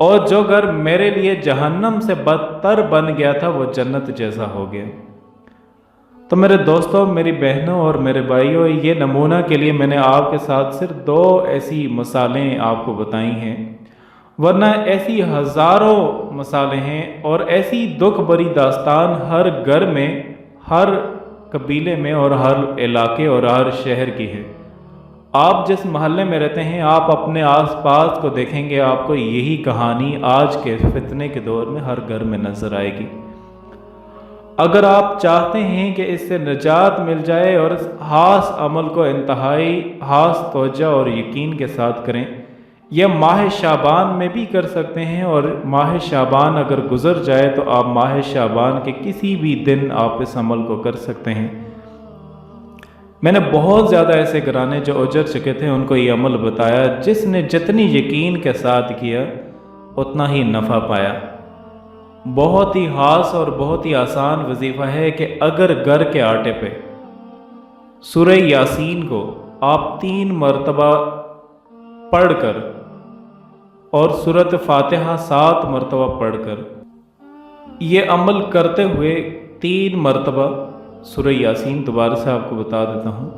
اور جو گھر میرے لیے جہنم سے بدتر بن گیا تھا وہ جنت جیسا ہو گیا۔ تو میرے دوستوں، میری بہنوں اور میرے بھائیوں، یہ نمونہ کے لیے میں نے آپ کے ساتھ صرف 2 ایسی مثالیں آپ کو بتائی ہیں، ورنہ ایسی ہزاروں مثالیں ہیں اور ایسی دکھ بری داستان ہر گھر میں، ہر قبیلے میں اور ہر علاقے اور ہر شہر کی ہے۔ آپ جس محلے میں رہتے ہیں، آپ اپنے آس پاس کو دیکھیں گے، آپ کو یہی کہانی آج کے فتنے کے دور میں ہر گھر میں نظر آئے گی۔ اگر آپ چاہتے ہیں کہ اس سے نجات مل جائے اور اس خاص عمل کو انتہائی خاص توجہ اور یقین کے ساتھ کریں، یہ ماہ شعبان میں بھی کر سکتے ہیں، اور ماہ شعبان اگر گزر جائے تو آپ ماہ شعبان کے کسی بھی دن آپ اس عمل کو کر سکتے ہیں۔ میں نے بہت زیادہ ایسے گھرانے جو اجڑ چکے تھے ان کو یہ عمل بتایا، جس نے جتنی یقین کے ساتھ کیا اتنا ہی نفع پایا۔ بہت ہی خاص اور بہت ہی آسان وظیفہ ہے کہ اگر گھر کے آٹے پہ سورہ یاسین کو آپ 3 مرتبہ پڑھ کر اور سورۃ فاتحہ 7 مرتبہ پڑھ کر یہ عمل کرتے ہوئے 3 مرتبہ سورہ یاسین، دوبارہ سے آپ کو بتا دیتا ہوں،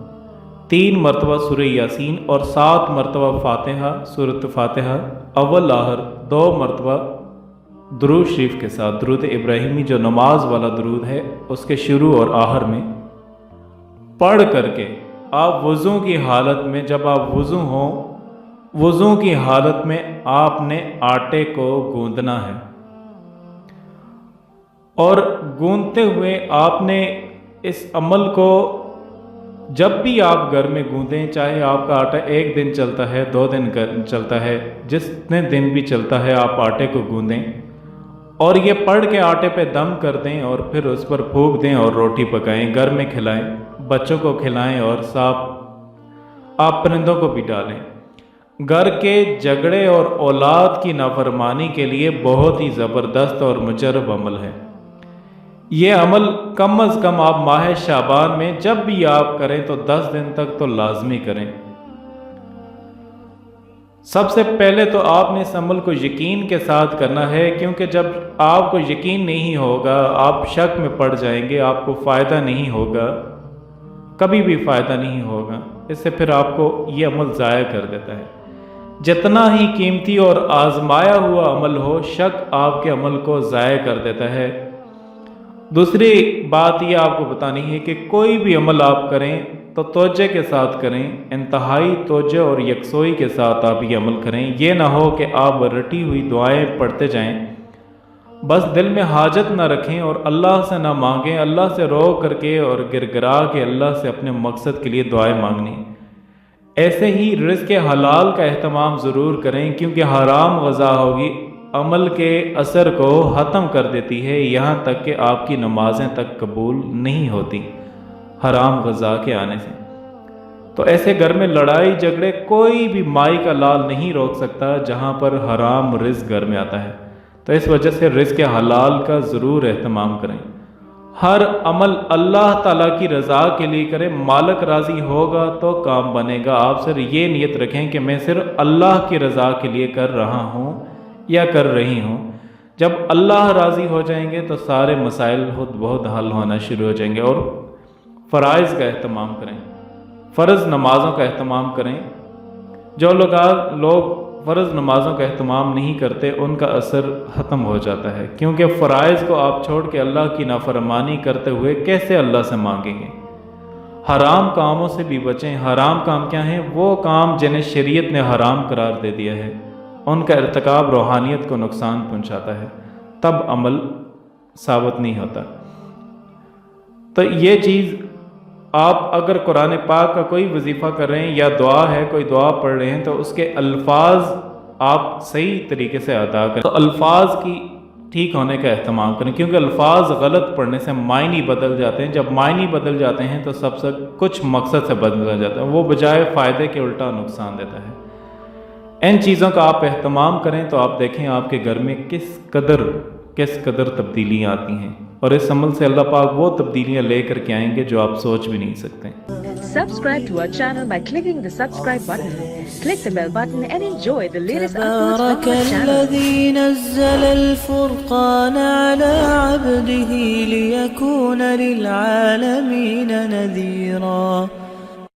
3 مرتبہ سورہ یاسین اور 7 مرتبہ فاتحہ، سورۃ فاتحہ اول آخر 2 مرتبہ درود شریف کے ساتھ، درود ابراہیمی جو نماز والا درود ہے اس کے شروع اور آخر میں پڑھ کر کے آپ وضو کی حالت میں، جب آپ وضو ہوں، وضو کی حالت میں آپ نے آٹے کو گوندنا ہے، اور گوندتے ہوئے آپ نے اس عمل کو جب بھی آپ گھر میں گوندیں، چاہے آپ کا آٹا 1 دن چلتا ہے، 2 دن چلتا ہے، جتنے دن بھی چلتا ہے آپ آٹے کو گوندیں اور یہ پڑھ کے آٹے پہ دم کر دیں اور پھر اس پر پھونک دیں اور روٹی پکائیں، گھر میں کھلائیں، بچوں کو کھلائیں اور ساتھ آپ پرندوں کو بھی ڈالیں۔ گھر کے جھگڑے اور اولاد کی نافرمانی کے لیے بہت ہی زبردست اور مجرب عمل ہے۔ یہ عمل کم از کم آپ ماہ شعبان میں جب بھی آپ کریں تو 10 دن تک تو لازمی کریں۔ سب سے پہلے تو آپ نے اس عمل کو یقین کے ساتھ کرنا ہے، کیونکہ جب آپ کو یقین نہیں ہوگا آپ شک میں پڑ جائیں گے، آپ کو فائدہ نہیں ہوگا، کبھی بھی فائدہ نہیں ہوگا، اس سے پھر آپ کو یہ عمل ضائع کر دیتا ہے۔ جتنا ہی قیمتی اور آزمایا ہوا عمل ہو، شک آپ کے عمل کو ضائع کر دیتا ہے۔ دوسری بات یہ آپ کو بتانی ہے کہ کوئی بھی عمل آپ کریں تو توجہ کے ساتھ کریں، انتہائی توجہ اور یکسوئی کے ساتھ آپ یہ عمل کریں۔ یہ نہ ہو کہ آپ رٹی ہوئی دعائیں پڑھتے جائیں، بس دل میں حاجت نہ رکھیں اور اللہ سے نہ مانگیں، اللہ سے رو کر کے اور گر گرا کے اللہ سے اپنے مقصد کے لیے دعائیں مانگنی۔ ایسے ہی رزق حلال کا اہتمام ضرور کریں، کیونکہ حرام غذا ہوگی عمل کے اثر کو ختم کر دیتی ہے، یہاں تک کہ آپ کی نمازیں تک قبول نہیں ہوتی حرام غذا کے آنے سے۔ تو ایسے گھر میں لڑائی جھگڑے کوئی بھی مائی کا لال نہیں روک سکتا جہاں پر حرام رزق گھر میں آتا ہے۔ تو اس وجہ سے رزق حلال کا ضرور اہتمام کریں۔ ہر عمل اللہ تعالیٰ کی رضا کے لیے کریں، مالک راضی ہوگا تو کام بنے گا۔ آپ صرف یہ نیت رکھیں کہ میں صرف اللہ کی رضا کے لیے کر رہا ہوں یا کر رہی ہوں۔ جب اللہ راضی ہو جائیں گے تو سارے مسائل خود بہت حل ہونا شروع ہو جائیں گے۔ اور فرائض کا اہتمام کریں، فرض نمازوں کا اہتمام کریں۔ جو لوگ فرض نمازوں کا اہتمام نہیں کرتے ان کا اثر ختم ہو جاتا ہے، کیونکہ فرائض کو آپ چھوڑ کے اللہ کی نافرمانی کرتے ہوئے کیسے اللہ سے مانگیں گے۔ حرام کاموں سے بھی بچیں۔ حرام کام کیا ہیں؟ وہ کام جنہیں شریعت نے حرام قرار دے دیا ہے، ان کا ارتکاب روحانیت کو نقصان پہنچاتا ہے، تب عمل ثابت نہیں ہوتا۔ تو یہ چیز آپ اگر قرآن پاک کا کوئی وظیفہ کر رہے ہیں یا دعا ہے، کوئی دعا پڑھ رہے ہیں، تو اس کے الفاظ آپ صحیح طریقے سے ادا کریں، تو الفاظ کی ٹھیک ہونے کا اہتمام کریں، کیونکہ الفاظ غلط پڑھنے سے معنی بدل جاتے ہیں۔ جب معنی بدل جاتے ہیں تو سب سے کچھ مقصد سے بدل جاتا ہے، وہ بجائے فائدے کے الٹا نقصان دیتا ہے۔ ان چیزوں کا آپ اہتمام کریں تو آپ دیکھیں آپ کے گھر میں کس قدر تبدیلیاں آتی ہیں، اور اس عمل سے اللہ پاک وہ تبدیلیاں لے کر کے آئیں گے جو آپ سوچ بھی نہیں سکتے۔ Subscribe to our channel by clicking the subscribe button. Click the bell button and enjoy the latest uploads from تبارك our channel. الذي نزل الفرقان على عبده ليكون للعالمين نذيرا